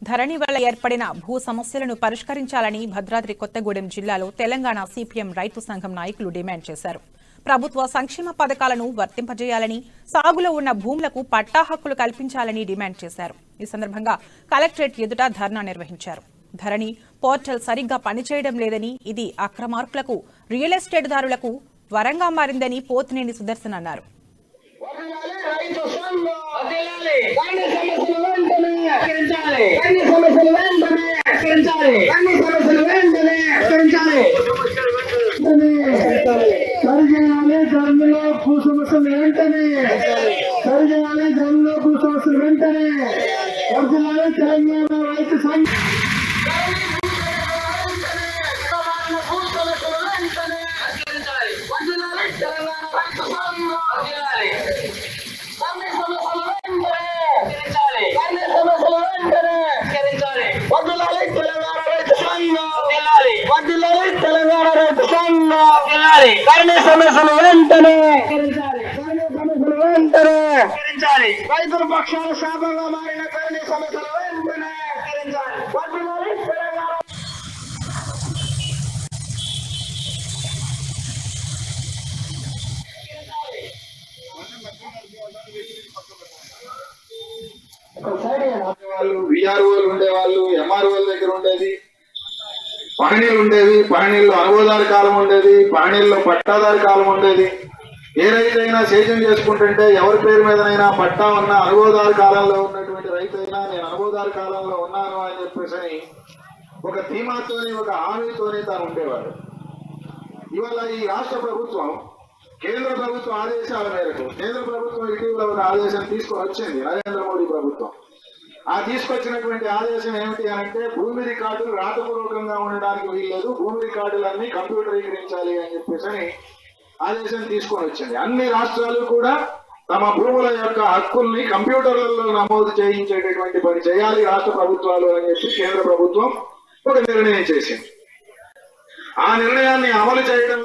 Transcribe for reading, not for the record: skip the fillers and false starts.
ధరణి వల్ల ఏర్పడిన భూ సమస్యలను పరిష్కరించాలని భద్రాద్రి కొత్తగూడెం జిల్లాలో తెలంగాణ సిపిఎం రైతు సంఘం నాయకులు డిమాండ్ చేశారు. ప్రభుత్వ సంక్షేమ పథకాలను వర్తింపజేయాలని, సాగులో ఉన్న భూములకు పట్టా హక్కులు కల్పించాలని డిమాండ్ చేశారు. ఈ సందర్భంగా కలెక్టరేట్ ఎదుట ధర్నా నిర్వహించారు. ధరణి పోర్టల్ సరిగ్గా పనిచేయడం లేదని, ఇది అక్రమార్కులకు, రియల్ ఎస్టేట్ దారులకు వరంగా మారిందని పోతినేని సుదర్శన్ అన్నారు. రైతుల పక్షాల శాపంగా మారిన ధరణి సమస్యలు వెంటనే వాళ్ళు విఆర్ఓలు ఉండేవాళ్ళు, ఎంఆర్ఓల దగ్గర ఉండేది, పహనీలు ఉండేవి. పహనీల్లో అనుభవదారి కాలం ఉండేది, పహనీల్లో పట్టాదారి కాలం ఉండేది. ఏ రైతైనా సేద్యం చేసుకుంటుంటే ఎవరి పేరు మీదనైనా పట్టా ఉన్న అనుభవదారి కాలంలో ఉన్నటువంటి రైతైనా నేను అనుభవదారి కాలంలో ఉన్నాను అని చెప్పేసి ఒక ధీమాతోని, ఒక హామీతోని తాను ఉండేవాడు. ఇవాళ ఈ రాష్ట్ర ప్రభుత్వం కేంద్ర ప్రభుత్వ ఆదేశాల మేరకు, కేంద్ర ప్రభుత్వం ఇటీవల ఒక ఆదేశం తీసుకొని వచ్చింది, నరేంద్ర మోడీ ప్రభుత్వం. ఆ తీసుకొచ్చినటువంటి ఆదేశం ఏమిటి అంటే, భూమి రికార్డులు రాతపూర్వకంగా ఉండడానికి వీల్లేదు, భూమి రికార్డులన్నీ కంప్యూటరీకరించాలి అని చెప్పేసి ఆదేశం తీసుకొని వచ్చింది. అన్ని రాష్ట్రాలు కూడా తమ భూముల యొక్క హక్కుల్ని కంప్యూటర్లలో నమోదు చేయించేటటువంటి పని చేయాలి రాష్ట్ర ప్రభుత్వాలు అని చెప్పి కేంద్ర ప్రభుత్వం ఒక నిర్ణయం చేసింది. ఆ నిర్ణయాన్ని అమలు చేయడం